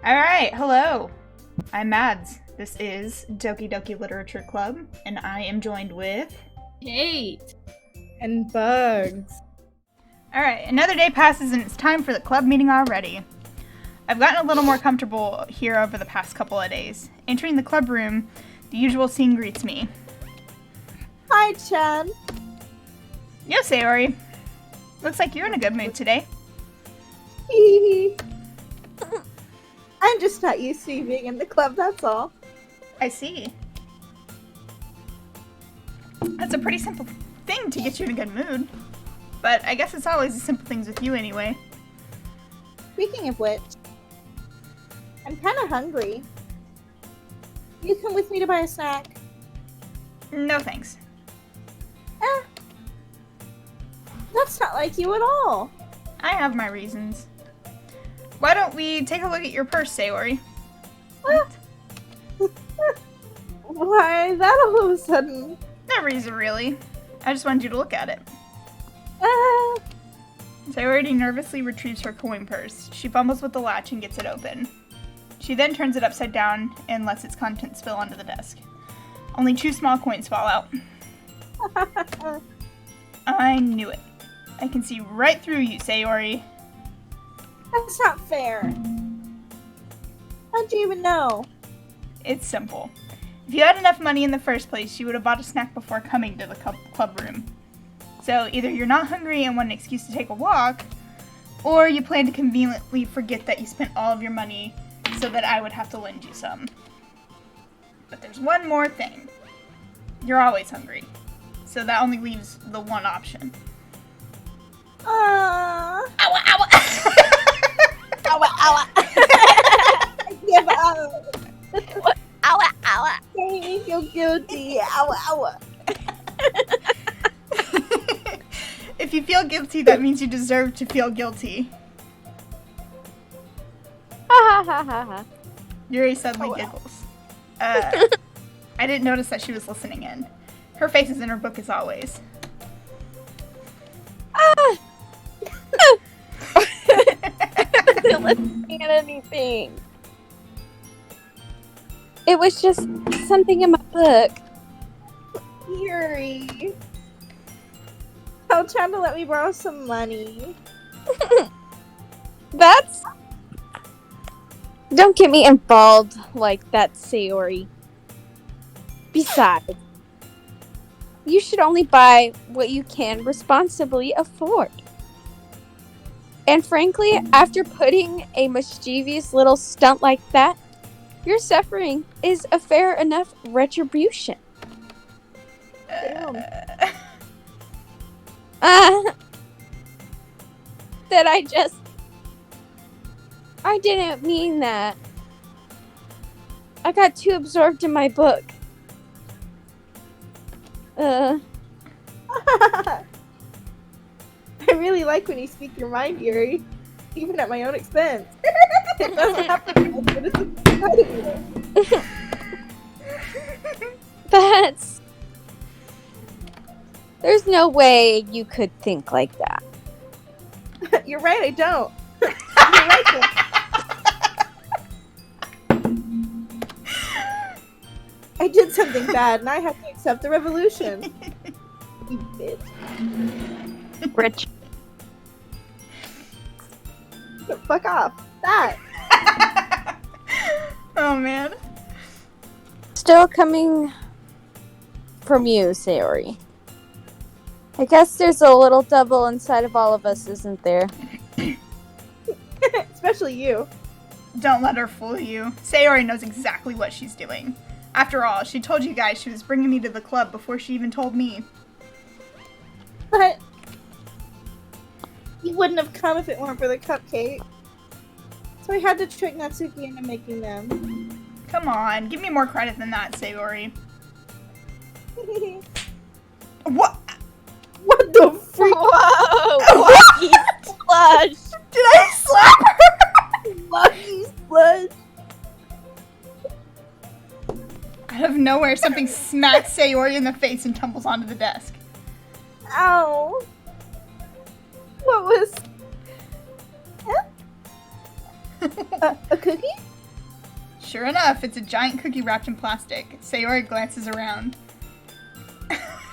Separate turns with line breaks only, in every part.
Alright, hello. I'm Mads. This is Doki Doki Literature Club, and I am joined with...
Kate!
And Bugs.
Alright, another day passes and it's time for the club meeting already. I've gotten a little more comfortable here over the past couple of days. Entering the club room, the usual scene greets me.
Hi, Chad.
Yo, Sayori. Looks like you're in a good mood today.
Hee I'm just not used to you being in the club, that's all.
I see. That's a pretty simple thing to get you in a good mood. But I guess it's always the simple things with you anyway.
Speaking of which, I'm kind of hungry. You come with me to buy a snack?
No thanks.
That's not like you at all.
I have my reasons. Why don't we take a look at your purse, Sayori?
Why that all of a sudden?
No reason, really. I just wanted you to look at it.
Uh,
Sayori nervously retrieves her coin purse. She fumbles with the latch and gets it open. She then turns it upside down and lets its contents spill onto the desk. Only 2 small coins fall out. I knew it. I can see right through you, Sayori.
That's not fair. How'd you even know?
It's simple. If you had enough money in the first place, you would have bought a snack before coming to the club room. So either you're not hungry and want an excuse to take a walk, or you plan to conveniently forget that you spent all of your money so that I would have to lend you some. But there's one more thing. You're always hungry. So that only leaves the one option.
Ow,
Ow, ow!
ow. I give up.
Ow, ow!
Don't make me feel guilty. Ow.
If you feel guilty, that means you deserve to feel guilty.
Ha ha ha ha ha.
Yuri suddenly giggles. I didn't notice that she was listening in. Her face is in her book as always.
I wasn't listening at anything. It was just something in my book.
Yuri. Tell Chad to let me borrow some money.
That's... Don't get me involved like that, Sayori. Besides, you should only buy what you can responsibly afford. And frankly, after putting a mischievous little stunt like that, your suffering is a fair enough retribution.
Damn.
That I didn't mean that. I got too absorbed in my book.
I really like when you speak your mind, Yuri. Even at my own expense. It doesn't have to be as good as the side of
That's... There's no way you could think like that.
you. You're right, I don't. You're right, I did something bad, and I have to accept the revolution. You bitch.
Rich.
Fuck off. That.
Oh man.
Still coming from you, Sayori. I guess there's a little devil inside of all of us, isn't there?
Especially you.
Don't let her fool you. Sayori knows exactly what she's doing. After all, she told you guys she was bringing me to the club before she even told me.
But you wouldn't have come if it weren't for the cupcake. So I had to trick Natsuki into making them.
Come on, give me more credit than that, Sayori. What?
What the freak?
Whoa! Lucky Slush!
Did I slap her?
Lucky slush.
Out of nowhere, something smacks Sayori in the face and tumbles onto the desk.
Ow. What was... Huh? A cookie?
Sure enough, it's a giant cookie wrapped in plastic. Sayori glances around.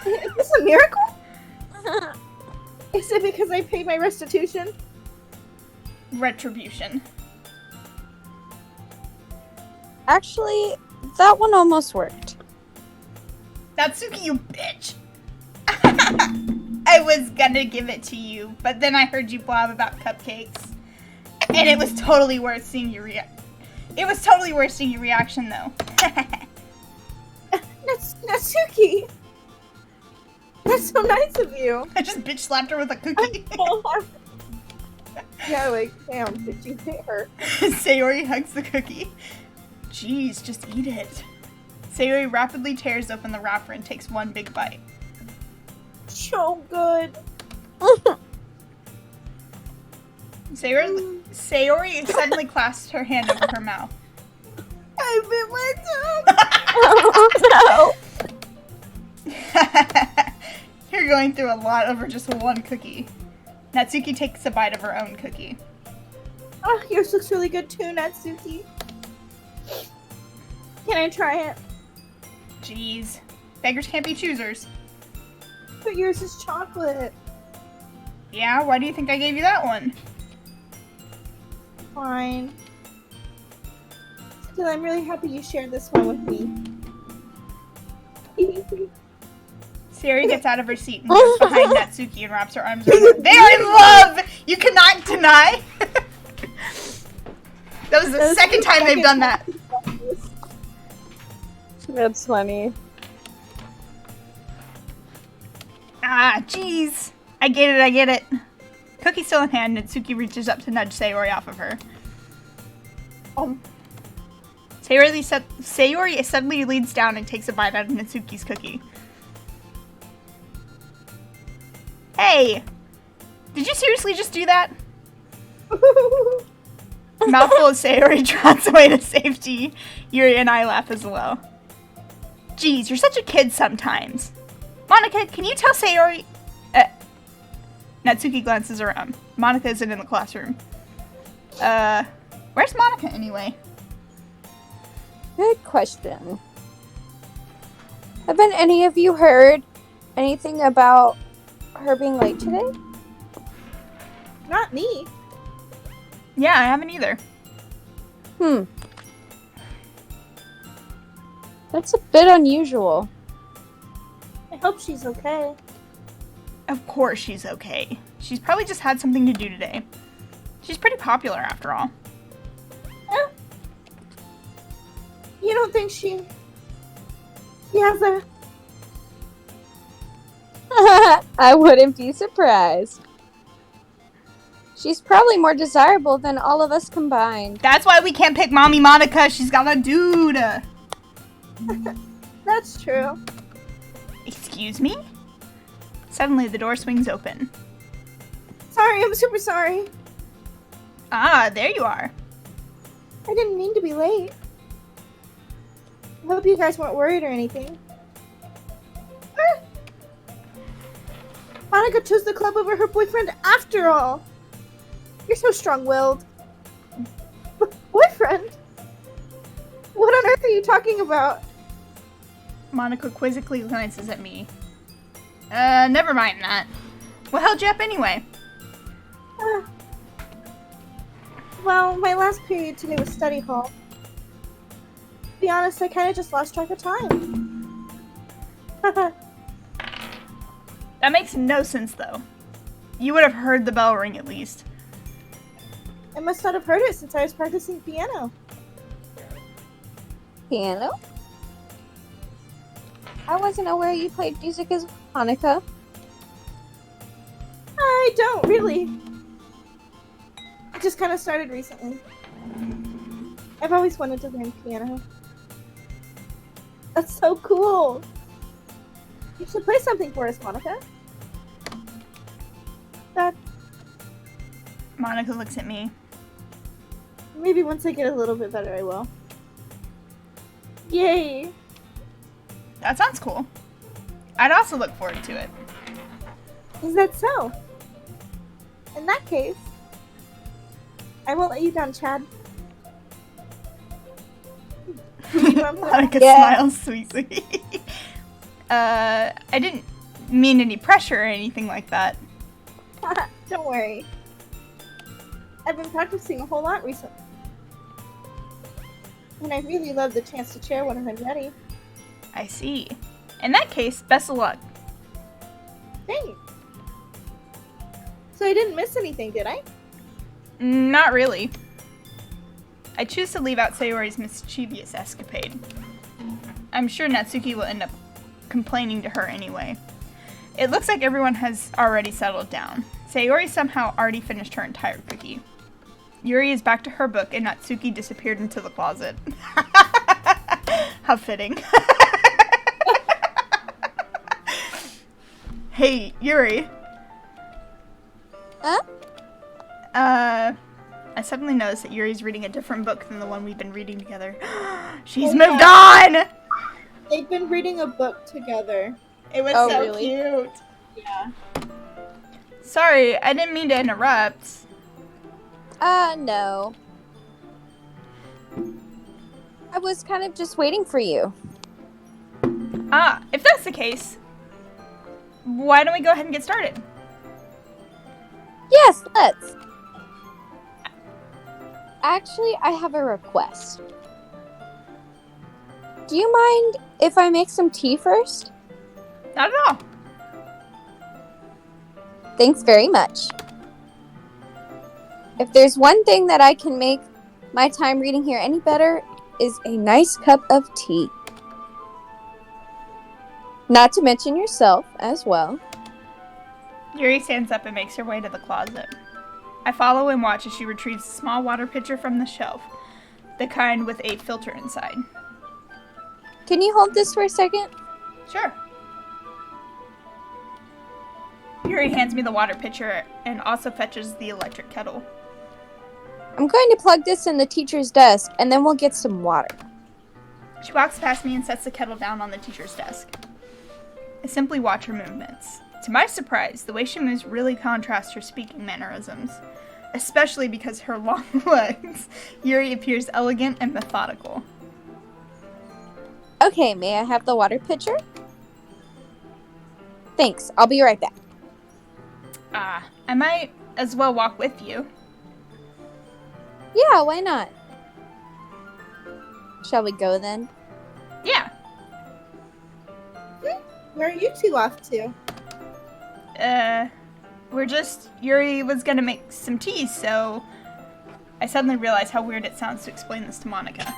Is this a miracle? Is it because I paid my restitution?
Retribution.
Actually, that one almost worked.
Natsuki, you bitch! I was gonna give it to you, but then I heard you blab about cupcakes. And it was totally worth seeing your reaction, though.
Natsuki! That's so nice of you.
I just bitch slapped her with a cookie.
Yeah, like, damn, did you hit her?
Sayori hugs the cookie. Jeez, just eat it. Sayori rapidly tears open the wrapper and takes one big bite.
So good.
Sayori suddenly clasps her hand over her mouth.
I bit my tongue.
Oh,
You're going through a lot over just one cookie. Natsuki takes a bite of her own cookie.
Oh, yours looks really good too, Natsuki. Can I try it?
Jeez. Beggars can't be choosers.
But yours is chocolate.
Yeah, why do you think I gave you that one?
Fine. Still, I'm really happy you shared this one with me.
Sayori gets out of her seat and goes behind Natsuki and wraps her arms around her. They are in love! You cannot deny! That was the second time they've done that.
that's funny.
Ah, jeez. I get it. Cookie still in hand, Natsuki reaches up to nudge Sayori off of her. Sayori suddenly leans down and takes a bite out of Natsuki's cookie. Hey! Did you seriously just do that? Mouthful of Sayori trots away to safety. Yuri and I laugh as well. Jeez, you're such a kid sometimes. Monika, can you tell Sayori... Natsuki glances around. Monika isn't in the classroom. Where's Monika anyway?
Good question. Haven't any of you heard anything about her being late today?
Not me.
Yeah, I haven't either.
That's a bit unusual.
I hope she's okay.
Of course she's okay. She's probably just had something to do today. She's pretty popular after all.
You don't think she has a...
I wouldn't be surprised. She's probably more desirable than all of us combined.
That's why we can't pick Mommy Monika. She's got a dude.
That's true.
Excuse me? Suddenly the door swings open.
Sorry, I'm super sorry.
Ah, there you are.
I didn't mean to be late. I hope you guys weren't worried or anything. Monika chose the club over her boyfriend after all. You're so strong-willed. Boyfriend? What on earth are you talking about?
Monika quizzically glances at me. Never mind that. What held you up anyway?
Well, my last period today was study hall. To be honest, I kind of just lost track of time.
That makes no sense, though. You would have heard the bell ring at least.
I must not have heard it since I was practicing piano.
Piano? I wasn't aware you played music as Monika.
I don't really. I just kind of started recently. I've always wanted to learn piano. That's so cool. You should play something for us, Monika. That
Monika looks at me.
maybe once I get a little bit better, I will. Yay!
That sounds cool. I'd also look forward to it.
Is that so? In that case, I won't let you down, Chad.
Monica
Yeah.
smiles sweetly. I didn't mean any pressure or anything like that.
Don't worry. I've been practicing a whole lot recently. And I really love the chance to chair when I'm ready.
I see. In that case, best of luck.
Thanks. So I didn't miss anything, did I?
Not really. I choose to leave out Sayori's mischievous escapade. I'm sure Natsuki will end up complaining to her anyway. It looks like everyone has already settled down. Sayori somehow already finished her entire cookie. Yuri is back to her book and Natsuki disappeared into the closet. How fitting. Hey, Yuri.
Huh?
I suddenly noticed that Yuri's reading a different book than the one we've been reading together. She's
Oh,
moved
yeah.
on!
They've been reading a book together.
It was
Oh,
so
really?
cute.
Yeah.
Sorry, I didn't mean to interrupt.
No. I was kind of just waiting for you.
Ah, if that's the case, why don't we go ahead and get started?
Yes, let's. Actually, I have a request. Do you mind if I make some tea first?
Not at all.
Thanks very much. If there's one thing that I can make my time reading here any better, is a nice cup of tea. Not to mention yourself as well.
Yuri stands up and makes her way to the closet. I follow and watch as she retrieves a small water pitcher from the shelf, the kind with a filter inside.
Can you hold this for a second?
Sure. Yuri hands me the water pitcher and also fetches the electric kettle.
I'm going to plug this in the teacher's desk, and then we'll get some water.
She walks past me and sets the kettle down on the teacher's desk. I simply watch her movements. To my surprise, the way she moves really contrasts her speaking mannerisms, especially because her long legs. Yuri appears elegant and methodical.
Okay, may I have the water pitcher? Thanks, I'll be right back.
I might as well walk with you.
Yeah, why not? Shall we go then?
Yeah.
Where are you two off to?
Yuri was gonna make some tea, so I suddenly realized how weird it sounds to explain this to Monica.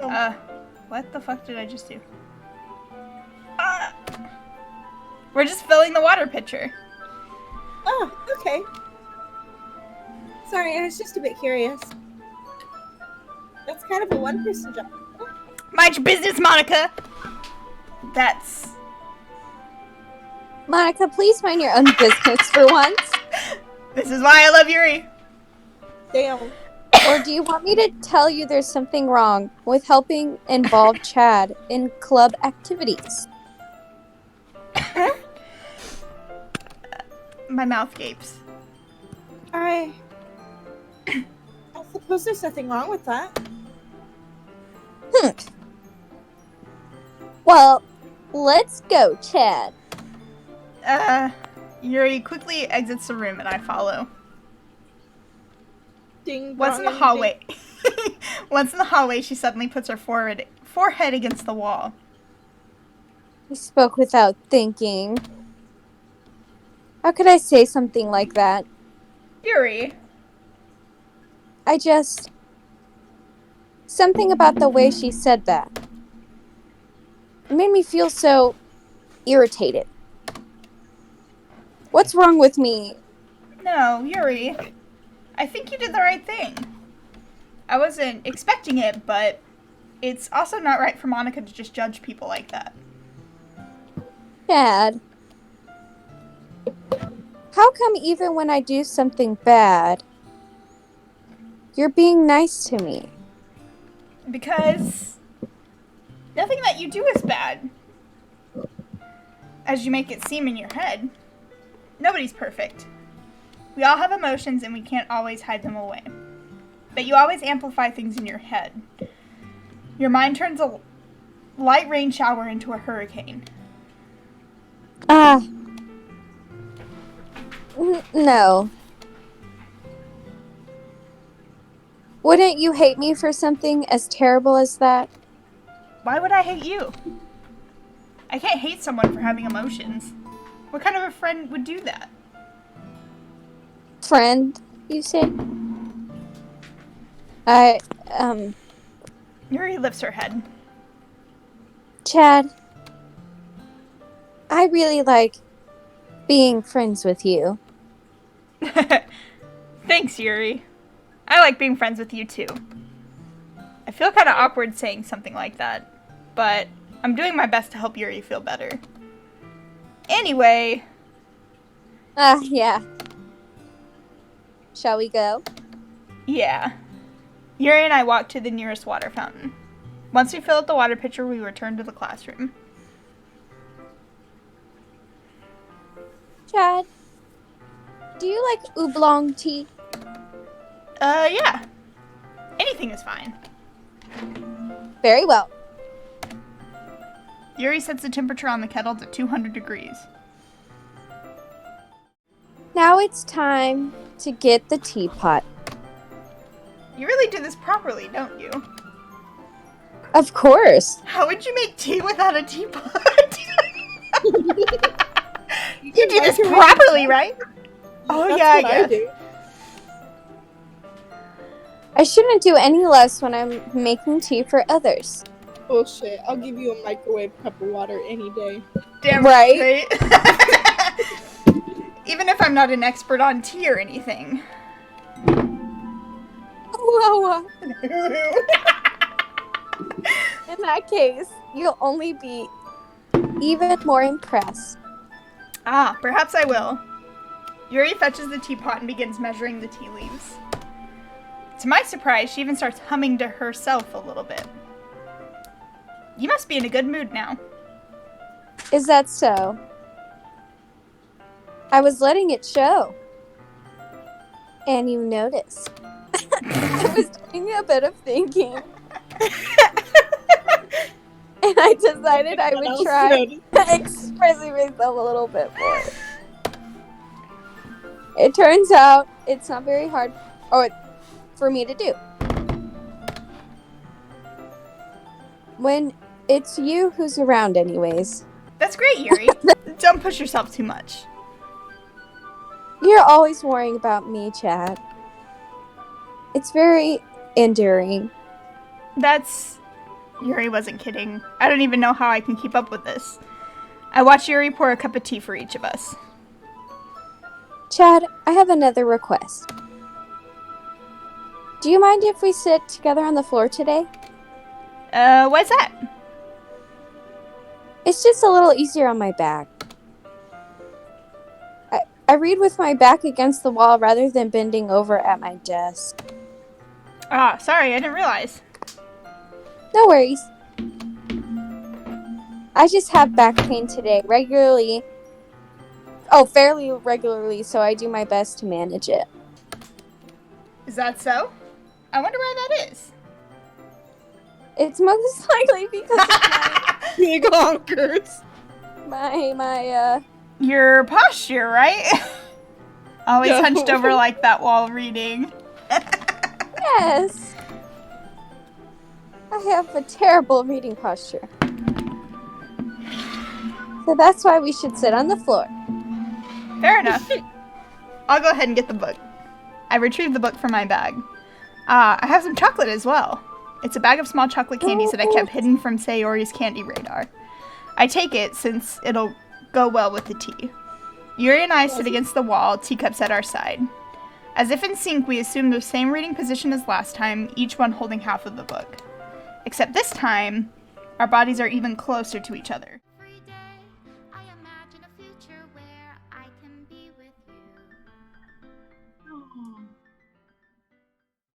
Oh.
What the fuck did I just do? We're just filling the water pitcher.
Oh, okay. Sorry, I was just a bit curious. That's kind of a one-person job.
Mind your business, Monica! That's...
Monica, please mind your own business for once.
This is why I love Yuri.
Damn.
Or do you want me to tell you there's something wrong with helping involve Chad in club activities?
My mouth gapes.
I suppose there's nothing wrong with that.
Well, let's go, Chad.
Yuri quickly exits the room and I follow.
Ding
Once in the
dong,
hallway. Once in the hallway, she suddenly puts her forehead against the wall.
He spoke without thinking. How could I say something like that?
Yuri.
Something about the way she said that. It made me feel so irritated. What's wrong with me?
No, Yuri. I think you did the right thing. I wasn't expecting it, but it's also not right for Monica to just judge people like that.
Chad. How come even when I do something bad, you're being nice to me?
Because nothing that you do is bad, as you make it seem in your head. Nobody's perfect. We all have emotions and we can't always hide them away. but you always amplify things in your head. Your mind turns a light rain shower into a hurricane.
No. Wouldn't you hate me for something as terrible as that?
Why would I hate you? I can't hate someone for having emotions. What kind of a friend would do that?
Friend, you say?
Yuri lifts her head.
Chad, I really like being friends with you.
Thanks, Yuri. I like being friends with you too. I feel kind of awkward saying something like that, but I'm doing my best to help Yuri feel better. Anyway.
Yeah. Shall we go?
Yeah. Yuri and I walk to the nearest water fountain. Once we fill up the water pitcher, we return to the classroom.
Chad, do you like oolong tea?
Yeah. Anything is fine.
Very well.
Yuri sets the temperature on the kettle to 200 degrees.
Now it's time to get the teapot.
You really do this properly, don't you?
Of course.
How would you make tea without a teapot? You do this properly, right? Oh,
That's
yeah,
what
I
I
guess.
do.
I shouldn't do any less when I'm making tea for others.
Bullshit. I'll give you a microwave cup of water any day.
Damn
Right.
Even if I'm not an expert on tea or anything.
Whoa. In that case, you'll only be even more impressed.
Ah, perhaps I will. Yuri fetches the teapot and begins measuring the tea leaves. To my surprise, she even starts humming to herself a little bit. You must be in a good mood now.
Is that so? I was letting it show. And you noticed. I was doing a bit of thinking. And I decided I would try expressing myself a little bit more. It turns out it's not very hard for me to do. When it's you who's around anyways.
That's great, Yuri. Don't push yourself too much.
You're always worrying about me, Chad. It's very endearing.
Yuri wasn't kidding. I don't even know how I can keep up with this. I watch Yuri pour a cup of tea for each of us.
Chad, I have another request. Do you mind if we sit together on the floor today?
Why's that?
It's just a little easier on my back. I read with my back against the wall rather than bending over at my desk.
Ah, sorry, I didn't realize.
No worries. I just have back pain today, fairly regularly, so I do my best to manage it.
Is that so? I wonder why that is.
It's most likely because of
Big honkers.
my
Your posture, right? Always
No.
hunched over like that while reading.
yes. I have a terrible reading posture. So that's why we should sit on the floor.
Fair enough. I'll go ahead and get the book. I retrieved the book from my bag. I have some chocolate as well. It's a bag of small chocolate candies that I kept hidden from Sayori's candy radar. I take it since it'll go well with the tea. Yuri and I sit against the wall, teacups at our side. As if in sync, we assume the same reading position as last time, each one holding half of the book. Except this time, our bodies are even closer to each other.